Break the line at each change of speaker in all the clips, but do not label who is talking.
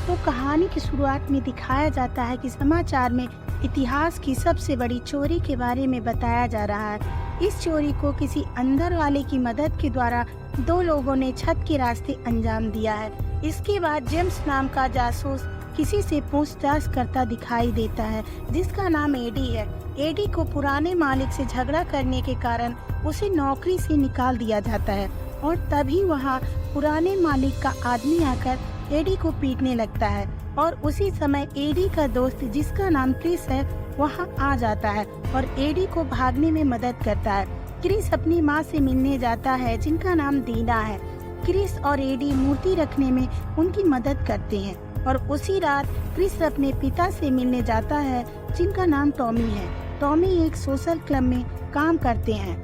तो कहानी की शुरुआत में दिखाया जाता है कि समाचार में इतिहास की सबसे बड़ी चोरी के बारे में बताया जा रहा है। इस चोरी को किसी अंदर वाले की मदद के द्वारा दो लोगों ने छत के रास्ते अंजाम दिया है। इसके बाद जेम्स नाम का जासूस किसी से पूछताछ करता दिखाई देता है, जिसका नाम एडी है। एडी को पुराने मालिक से झगड़ा करने के कारण उसे नौकरी से निकाल दिया जाता है और तभी वहाँ पुराने मालिक का आदमी आकर एडी को पीटने लगता है और उसी समय एडी का दोस्त जिसका नाम क्रिस है वहाँ आ जाता है और एडी को भागने में मदद करता है। क्रिस अपनी माँ से मिलने जाता है जिनका नाम दीना है। क्रिस और एडी मूर्ति रखने में उनकी मदद करते हैं और उसी रात क्रिस अपने पिता से मिलने जाता है जिनका नाम टॉमी है। टॉमी एक सोशल क्लब में काम करते हैं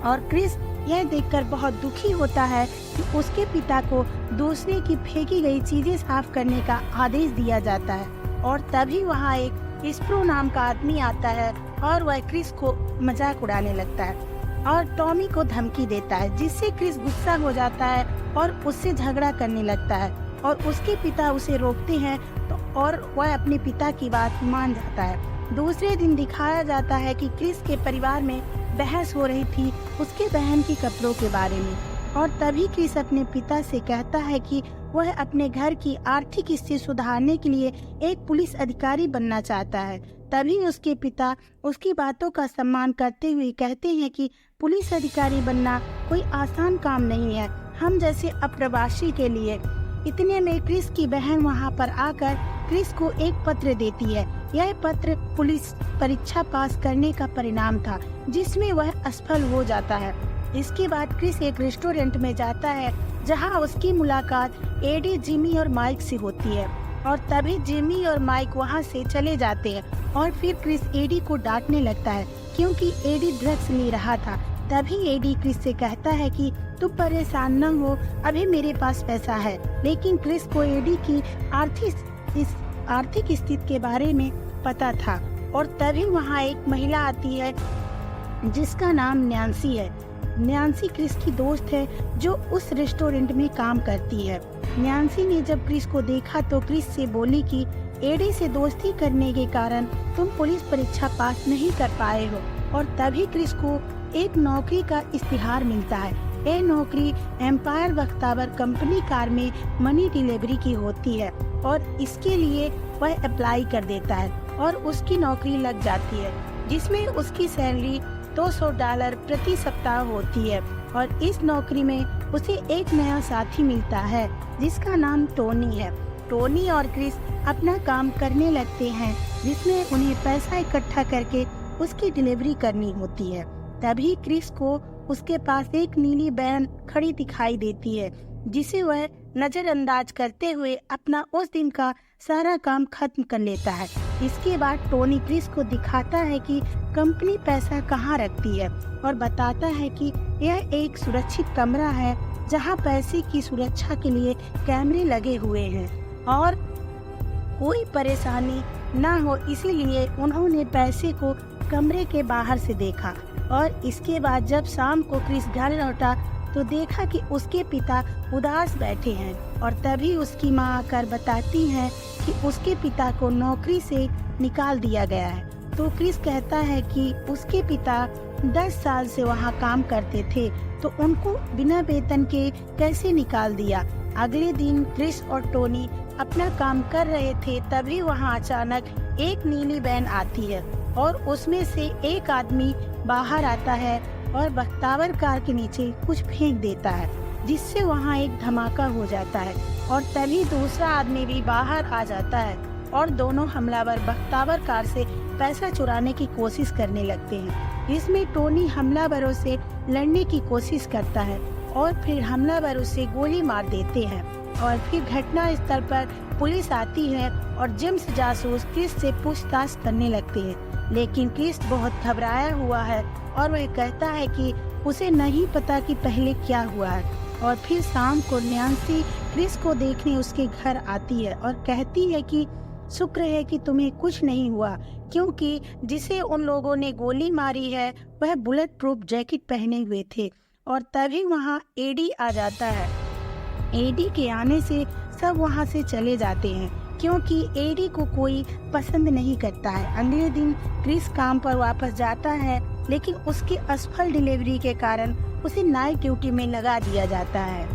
और क्रिस यह देखकर बहुत दुखी होता है कि उसके पिता को दूसरे की फेंकी गई चीजें साफ करने का आदेश दिया जाता है और तभी वहाँ एक स्प्रो नाम का आदमी आता है और वह क्रिस को मजाक उड़ाने लगता है और टॉमी को धमकी देता है, जिससे क्रिस गुस्सा हो जाता है और उससे झगड़ा करने लगता है और उसके पिता उसे रोकते हैं और वह अपने पिता की बात मान जाता है। दूसरे दिन दिखाया जाता है कि क्रिस के परिवार में बहस हो रही थी उसके बहन की कपड़ों के बारे में और तभी क्रिस अपने पिता से कहता है कि वह अपने घर की आर्थिक स्थिति सुधारने के लिए एक पुलिस अधिकारी बनना चाहता है। तभी उसके पिता उसकी बातों का सम्मान करते हुए कहते हैं कि पुलिस अधिकारी बनना कोई आसान काम नहीं है, हम जैसे अप्रवासी के लिए। इतने में क्रिस की बहन वहां पर आकर क्रिस को एक पत्र देती है। यह पत्र पुलिस परीक्षा पास करने का परिणाम था, जिसमें वह असफल हो जाता है। इसके बाद क्रिस एक रेस्टोरेंट में जाता है जहां उसकी मुलाकात एडी, जिमी और माइक से होती है और तभी जिमी और माइक वहां से चले जाते हैं और फिर क्रिस एडी को डांटने लगता है क्योंकि एडी ड्रग्स ले रहा था। तभी एडी क्रिस से कहता है कि तुम परेशान न हो, अभी मेरे पास पैसा है। लेकिन क्रिस को एडी की आर्थिक स्थिति के बारे में पता था और तभी वहाँ एक महिला आती है जिसका नाम नैन्सी है। नैन्सी क्रिस की दोस्त है जो उस रेस्टोरेंट में काम करती है। नैन्सी ने जब क्रिस को देखा तो क्रिस से बोली कि एडी से दोस्ती करने के कारण तुम पुलिस परीक्षा पास नहीं कर पाए हो और तभी क्रिस को एक नौकरी का इश्तिहार मिलता है। यह नौकरी एम्पायर बख्तावर कंपनी कार में मनी डिलीवरी की होती है और इसके लिए वह अप्लाई कर देता है और उसकी नौकरी लग जाती है, जिसमें उसकी सैलरी $200 प्रति सप्ताह होती है और इस नौकरी में उसे एक नया साथी मिलता है जिसका नाम टोनी है। टोनी और क्रिस अपना काम करने लगते हैं जिसमें उन्हें पैसा इकट्ठा करके उसकी डिलीवरी करनी होती है। तभी क्रिस को उसके पास एक नीली वैन खड़ी दिखाई देती है जिसे वह नजरअंदाज करते हुए अपना उस दिन का सारा काम खत्म कर लेता है। इसके बाद टोनी क्रिस को दिखाता है कि कंपनी पैसा कहाँ रखती है और बताता है कि यह एक सुरक्षित कमरा है जहाँ पैसे की सुरक्षा के लिए कैमरे लगे हुए हैं और कोई परेशानी न हो, इसलिए उन्होंने पैसे को कमरे के बाहर से देखा। और इसके बाद जब शाम को क्रिस घर लौटा तो देखा कि उसके पिता उदास बैठे हैं और तभी उसकी माँ आकर बताती है कि उसके पिता को नौकरी से निकाल दिया गया है। तो क्रिस कहता है कि उसके पिता 10 साल से वहाँ काम करते थे तो उनको बिना वेतन के कैसे निकाल दिया। अगले दिन क्रिस और टोनी अपना काम कर रहे थे, तभी वहाँ अचानक एक नीली वैन आती है और उसमें से एक आदमी बाहर आता है और बख्तावर कार के नीचे कुछ फेंक देता है, जिससे वहाँ एक धमाका हो जाता है और तभी दूसरा आदमी भी बाहर आ जाता है और दोनों हमलावर बख्तावर कार से पैसा चुराने की कोशिश करने लगते हैं। इसमें टोनी हमलावरों से लड़ने की कोशिश करता है और फिर हमलावर उसे गोली मार देते हैं और फिर घटना स्थल पर पुलिस आती है और जेम्स जासूस क्रिस से पूछताछ करने लगते हैं। लेकिन क्रिस बहुत घबराया हुआ है और वह कहता है कि उसे नहीं पता कि पहले क्या हुआ है। और फिर शाम को नैन्सी क्रिस को देखने उसके घर आती है और कहती है कि शुक्र है कि तुम्हें कुछ नहीं हुआ, क्योंकि जिसे उन लोगों ने गोली मारी है वह बुलेट प्रूफ जैकेट पहने हुए थे। और तभी वहाँ एडी आ जाता है। एडी के आने से सब वहाँ से चले जाते हैं क्योंकि एडी को कोई पसंद नहीं करता है। अगले दिन क्रिस काम पर वापस जाता है, लेकिन उसकी असफल डिलीवरी के कारण उसे नाइट ड्यूटी में लगा दिया जाता है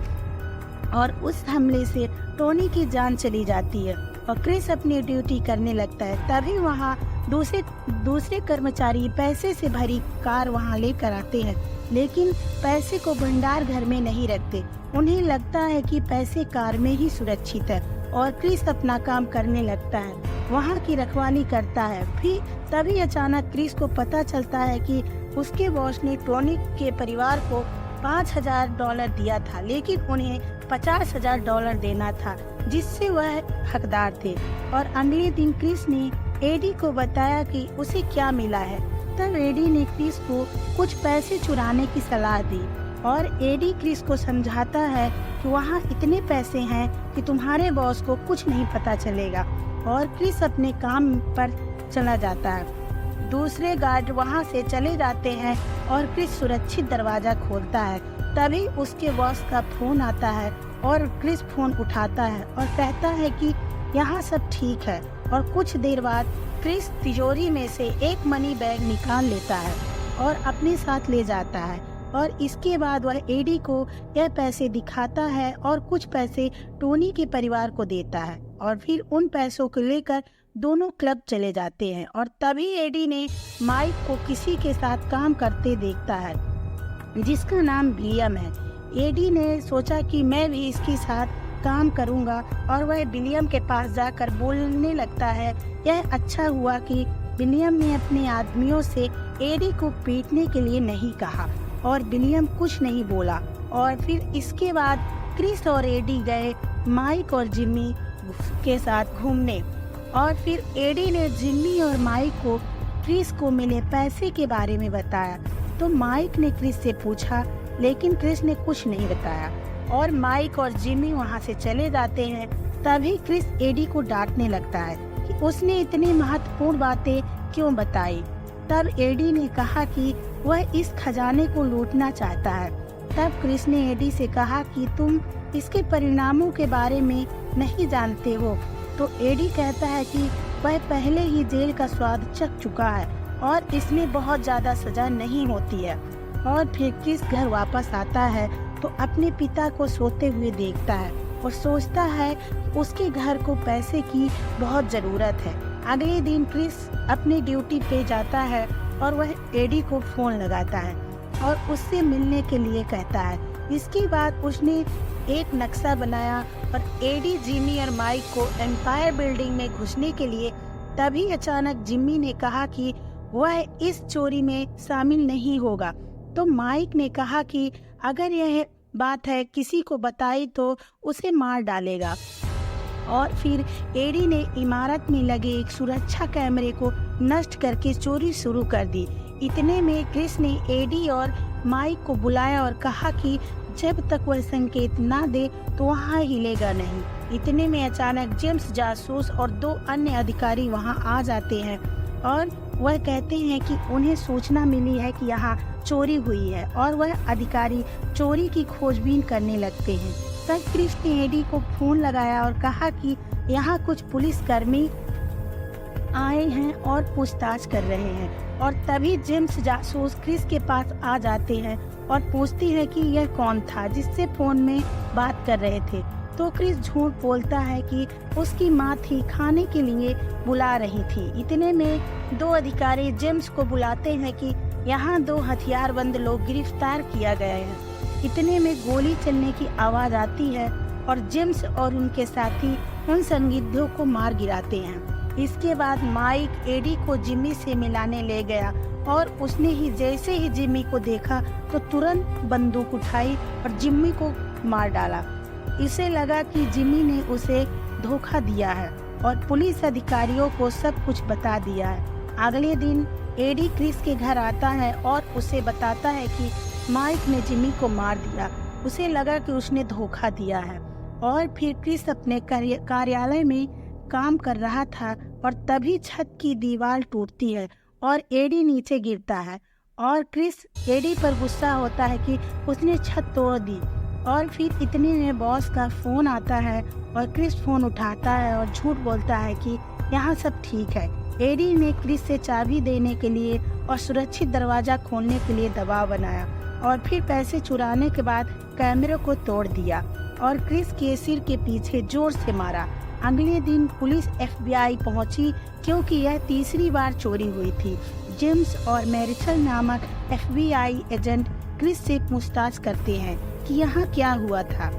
और उस हमले से टोनी की जान चली जाती है और क्रिस अपनी ड्यूटी करने लगता है। तभी वहाँ दूसरे कर्मचारी पैसे से भरी कार वहाँ लेकर आते हैं, लेकिन पैसे को भंडार घर में नहीं रखते। उन्हें लगता है कि पैसे कार में ही सुरक्षित है और क्रिस अपना काम करने लगता है, वहाँ की रखवाली करता है। फिर तभी अचानक क्रिस को पता चलता है कि उसके बॉस ने टोनी के परिवार को $5,000 दिया था, लेकिन उन्हें $50,000 देना था, जिससे वह हकदार थे। और अगले दिन क्रिस ने एडी को बताया कि उसे क्या मिला है। तब एडी ने क्रिस को कुछ पैसे चुराने की सलाह दी और एडी क्रिस को समझाता है कि वहाँ इतने पैसे हैं कि तुम्हारे बॉस को कुछ नहीं पता चलेगा, और क्रिस अपने काम पर चला जाता है। दूसरे गार्ड वहाँ से चले जाते हैं और क्रिस सुरक्षित दरवाजा खोलता है। तभी उसके बॉस का फोन आता है और क्रिस फोन उठाता है और कहता है कि यहाँ सब ठीक है। और कुछ देर बाद क्रिस तिजोरी में से एक मनी बैग निकाल लेता है और अपने साथ ले जाता है, और इसके बाद वह एडी को यह पैसे दिखाता है और कुछ पैसे टोनी के परिवार को देता है, और फिर उन पैसों को लेकर दोनों क्लब चले जाते हैं। और तभी एडी ने माइक को किसी के साथ काम करते देखता है जिसका नाम विलियम है। एडी ने सोचा कि मैं भी इसके साथ काम करूंगा, और वह विलियम के पास जाकर बोलने लगता है। यह अच्छा हुआ कि विलियम ने अपने आदमियों से एडी को पीटने के लिए नहीं कहा, और विलियम कुछ नहीं बोला। और फिर इसके बाद क्रिस और एडी गए माइक और जिम्मी के साथ घूमने, और फिर एडी ने जिम्मी और माइक को क्रिस को मिले पैसे के बारे में बताया। तो माइक ने क्रिस से पूछा, लेकिन क्रिस ने कुछ नहीं बताया, और माइक और जिम्मी वहाँ से चले जाते हैं। तभी क्रिस एडी को डांटने लगता है कि उसने इतनी महत्वपूर्ण बातें क्यों बताई। तब एडी ने कहा कि वह इस खजाने को लूटना चाहता है। तब क्रिस ने एडी से कहा कि तुम इसके परिणामों के बारे में नहीं जानते हो। तो एडी कहता है कि वह पहले ही जेल का स्वाद चख चुका है और इसमें बहुत ज्यादा सजा नहीं होती है। और फिर क्रिस घर वापस आता है तो अपने पिता को सोते हुए देखता है और सोचता है कि उसके घर को पैसे की बहुत जरूरत है। अगले दिन क्रिस अपनी ड्यूटी पे जाता है और वह एडी को फोन लगाता है और उससे मिलने के लिए कहता है। इसके बाद उसने एक नक्शा बनाया और एडी, जिम्मी और माइक को एम्पायर बिल्डिंग में घुसने के लिए। तभी अचानक जिम्मी ने कहा कि वह इस चोरी में शामिल नहीं होगा। तो माइक ने कहा कि अगर यह बात है किसी को बताई तो उसे मार डालेगा। और फिर एडी ने इमारत में लगे एक सुरक्षा कैमरे को नष्ट करके चोरी शुरू कर दी। इतने में क्रिस ने एडी और माइक को बुलाया और कहा कि जब तक वह संकेत ना दे तो वहाँ हिलेगा नहीं। इतने में अचानक जेम्स जासूस और 2 अन्य अधिकारी वहाँ आ जाते हैं और वह कहते हैं कि उन्हें सूचना मिली है कि यहाँ चोरी हुई है, और वह अधिकारी चोरी की खोजबीन करने लगते हैं। तब क्रिस ने एडी को फोन लगाया और कहा कि यहाँ कुछ पुलिसकर्मी आए हैं और पूछताछ कर रहे हैं। और तभी जेम्स जासूस क्रिस के पास आ जाते हैं और पूछते हैं कि यह कौन था जिससे फोन में बात कर रहे थे। तो क्रिस झूठ बोलता है कि उसकी माँ थी खाने के लिए बुला रही थी। इतने में 2 अधिकारी जेम्स को बुलाते हैं कि यहाँ 2 हथियारबंद लोग गिरफ्तार किया गया है। इतने में गोली चलने की आवाज आती है और जेम्स और उनके साथी उन संदिग्धों को मार गिराते हैं। इसके बाद माइक एडी को जिम्मी से मिलाने ले गया और उसने ही जैसे ही जिम्मी को देखा तो तुरंत बंदूक उठाई और जिम्मी को मार डाला। इसे लगा कि जिम्मी ने उसे धोखा दिया है और पुलिस अधिकारियों को सब कुछ बता दिया है। अगले दिन एडी क्रिस के घर आता है और उसे बताता है कि माइक ने जिम्मी को मार दिया। उसे लगा कि उसने धोखा दिया है। और फिर क्रिस अपने कार्यालय में काम कर रहा था और तभी छत की दीवार टूटती है और एडी नीचे गिरता है और क्रिस एडी पर गुस्सा होता है कि उसने छत तोड़ दी और फिर इतने में बॉस का फ़ोन आता है और क्रिस फ़ोन उठाता है और झूठ बोलता है कि यहाँ सब ठीक है। एडी ने क्रिस से चाबी देने के लिए और सुरक्षित दरवाज़ा खोलने के लिए दबाव बनाया और फिर पैसे चुराने के बाद कैमरे को तोड़ दिया और क्रिस के सिर के पीछे जोर से मारा। अगले दिन पुलिस FBI पहुंची क्योंकि यह तीसरी बार चोरी हुई थी। जेम्स और मैरिचल नामक FBI एजेंट क्रिस से पूछताछ करते हैं कि यहाँ क्या हुआ था।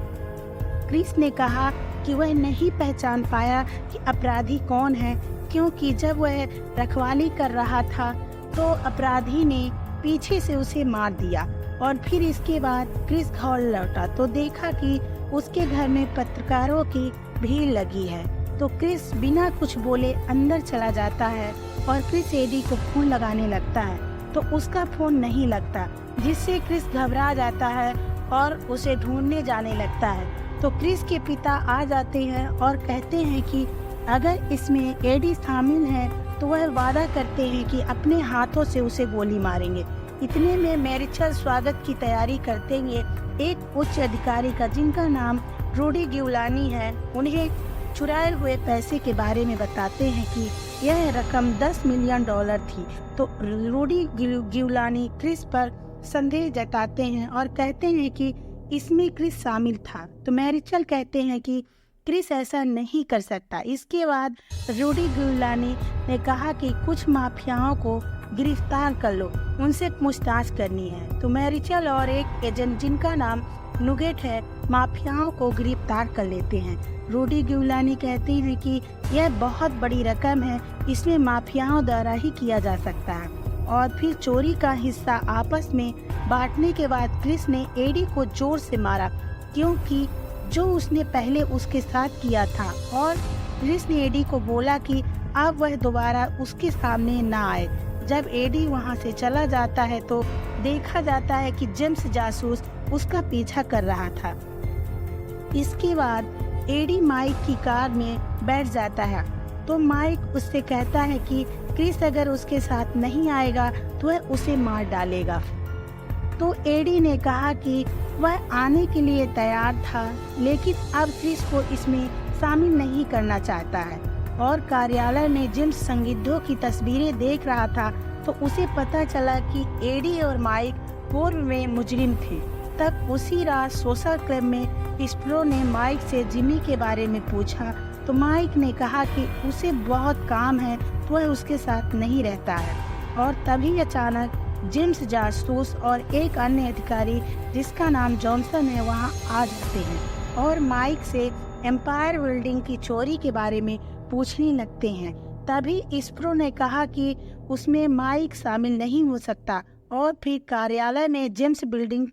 क्रिस ने कहा कि वह नहीं पहचान पाया कि अपराधी कौन है, क्योंकि जब वह रखवाली कर रहा था तो अपराधी ने पीछे से उसे मार दिया। और फिर इसके बाद क्रिस घर लौटा तो देखा कि उसके घर में पत्रकारों की भीड़ लगी है। तो क्रिस बिना कुछ बोले अंदर चला जाता है और क्रिस एडी को फोन लगाने लगता है तो उसका फोन नहीं लगता, जिससे क्रिस घबरा जाता है और उसे ढूंढने जाने लगता है। तो क्रिस के पिता आ जाते हैं और कहते हैं कि अगर इसमें एडी शामिल है तो वह वादा करते हैं कि अपने हाथों से उसे गोली मारेंगे। इतने में मैरिचल स्वागत की तैयारी करते हुए एक उच्च अधिकारी का, जिनका नाम रूडी गिउलानी है, उन्हें चुराए हुए पैसे के बारे में बताते हैं कि यह रकम $10 मिलियन थी। तो रूडी गिउलानी क्रिस पर संदेह जताते हैं और कहते हैं कि इसमें क्रिस शामिल था। तो मैरिचल कहते हैं कि क्रिस ऐसा नहीं कर सकता। इसके बाद रूडी गिउलानी ने कहा कि कुछ माफियाओं को गिरफ्तार कर लो, उनसे पूछताछ करनी है। तो मैरिचल और एक एजेंट जिनका नाम नुगेट है, माफियाओं को गिरफ्तार कर लेते हैं। रूडी गिउलानी कहते हैं कि यह बहुत बड़ी रकम है, इसमें माफियाओं द्वारा ही किया जा सकता है। और फिर चोरी का हिस्सा आपस में बांटने के बाद क्रिस ने एडी को जोर से मारा, क्योंकि जो उसने पहले उसके साथ किया था। और क्रिस ने एडी को बोला कि अब वह दोबारा उसके सामने ना आए। जब एडी वहां से चला जाता है तो देखा जाता है कि जेम्स जासूस उसका पीछा कर रहा था। इसके बाद एडी माइक की कार में बैठ जाता है तो माइक उससे कहता है कि क्रिस अगर उसके साथ नहीं आएगा तो वह उसे मार डालेगा। तो एडी ने कहा कि वह आने के लिए तैयार था, लेकिन अब क्रिस को इसमें शामिल नहीं करना चाहता है। और कार्यालय में जेम्स संदिग्धों की तस्वीरें देख रहा था तो उसे पता चला कि एडी और माइक पूर्व में मुजरिम थे। तब उसी रात सोशल क्लब में स्प्रो ने माइक से जिमी के बारे में पूछा तो माइक ने कहा कि उसे बहुत काम है तो वह उसके साथ नहीं रहता है। और तभी अचानक जेम्स जासूस और एक अन्य अधिकारी जिसका नाम जॉनसन है वहां आ जाते हैं और माइक से एम्पायर बिल्डिंग की चोरी के बारे में पूछने लगते हैं। तभी स्प्रो ने कहा कि उसमें माइक शामिल नहीं हो सकता। और फिर कार्यालय में जेम्स बिल्डिंग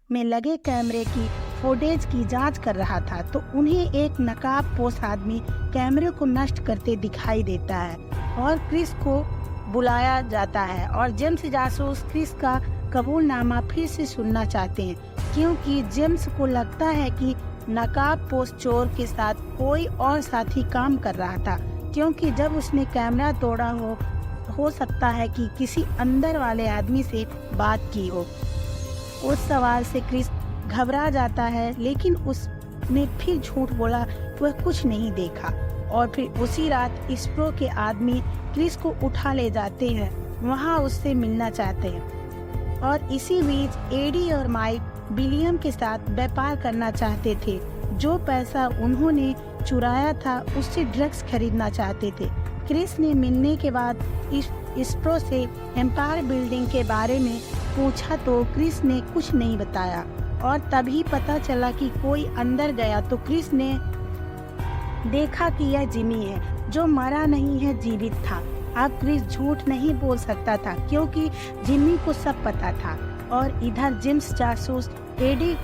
में लगे कैमरे की फुटेज की जांच कर रहा था तो उन्हें एक नकाबपोश आदमी कैमरे को नष्ट करते दिखाई देता है और क्रिस को बुलाया जाता है। और जेम्स जासूस क्रिस का कबूलनामा फिर से सुनना चाहते हैं, क्योंकि जेम्स को लगता है कि नकाबपोश चोर के साथ कोई और साथी काम कर रहा था, क्योंकि जब उसने कैमरा तोड़ा हो सकता है कि किसी अंदर वाले आदमी से बात की हो। उस सवाल से क्रिस घबरा जाता है, लेकिन उसने फिर झूठ बोला कि वह कुछ नहीं देखा। और फिर उसी रात स्प्रो के आदमी क्रिस को उठा ले जाते हैं, वहां उससे मिलना चाहते हैं। और इसी बीच एडी और माइक विलियम के साथ व्यापार करना चाहते थे। जो पैसा उन्होंने चुराया था उससे ड्रग्स खरीदना चाहते थे। क्रिस ने मिलने के बाद स्प्रो से एम्पायर बिल्डिंग के बारे में पूछा तो क्रिस ने कुछ नहीं बताया। और तभी पता चला कि कोई अंदर गया तो क्रिस ने देखा कि यह जिमी है, जो मरा नहीं है, जीवित था। अब क्रिस झूठ नहीं बोल सकता था, क्योंकि जिमी को सब पता था। और इधर जेम्स जासूस एडी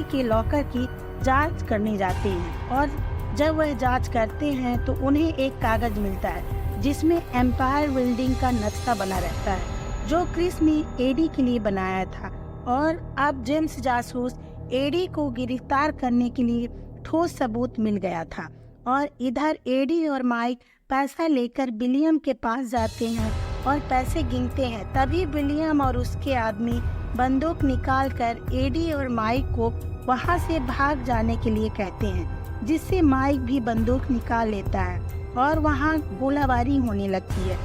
के लॉकर की जांच करने जाते हैं। और जब वह जांच करते हैं तो उन्हें एक कागज मिलता है जिसमें एम्पायर बिल्डिंग का नक्शा बना रहता है, जो क्रिस ने एडी के लिए बनाया था। और अब जेम्स जासूस एडी को गिरफ्तार करने के लिए ठोस सबूत मिल गया था। और इधर एडी और माइक पैसा लेकर विलियम के पास जाते हैं और पैसे गिनते हैं। तभी विलियम और उसके आदमी बंदूक निकालकर एडी और माइक को वहां से भाग जाने के लिए कहते हैं, जिससे माइक भी बंदूक निकाल लेता है और वहां गोलाबारी होने लगती है।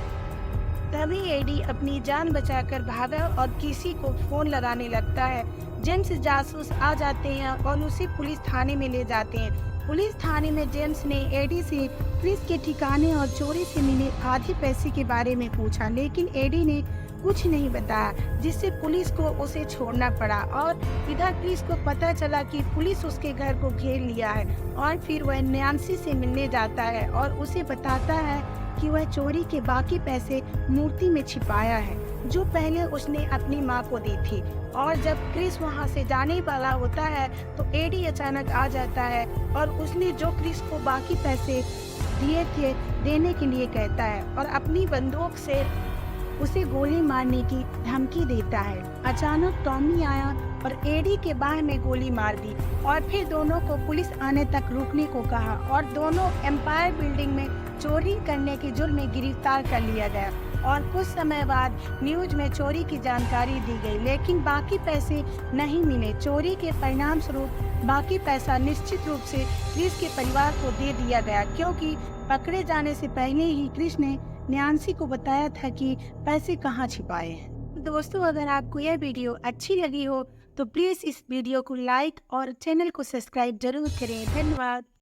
तभी एडी अपनी जान बचाकर भागा और किसी को फोन लगाने लगता है। जेम्स जासूस आ जाते हैं और उसे पुलिस थाने में ले जाते हैं। पुलिस थाने में जेम्स ने एडी से क्रिस के ठिकाने और चोरी से मिले आधे पैसे के बारे में पूछा, लेकिन एडी ने कुछ नहीं बताया, जिससे पुलिस को उसे छोड़ना पड़ा। और इधर क्रिस को पता चला कि पुलिस उसके घर को घेर लिया है और फिर वह नैन्सी से मिलने जाता है और उसे बताता है कि वह चोरी के बाकी पैसे मूर्ति में छिपाया है, जो पहले उसने अपनी माँ को दी थी। और जब क्रिस वहाँ से जाने वाला होता है तो एडी अचानक आ जाता है और उसने जो क्रिस को बाकी पैसे दिए थे देने के लिए कहता है और अपनी बंदूक से उसे गोली मारने की धमकी देता है। अचानक टॉमी आया और एडी के बाह में गोली मार दी और फिर दोनों को पुलिस आने तक रुकने को कहा और दोनों एम्पायर बिल्डिंग में चोरी करने के जुर्म में गिरफ्तार कर लिया गया। और कुछ समय बाद न्यूज में चोरी की जानकारी दी गई, लेकिन बाकी पैसे नहीं मिले। चोरी के परिणाम स्वरूप बाकी पैसा निश्चित रूप से क्रिस के परिवार को दे दिया गया, क्योंकि पकड़े जाने से पहले ही क्रिस ने नैन्सी को बताया था कि पैसे कहाँ छिपाए हैं। दोस्तों, अगर आपको यह वीडियो अच्छी लगी हो तो प्लीज़ इस वीडियो को लाइक और चैनल को सब्सक्राइब जरूर करें। धन्यवाद।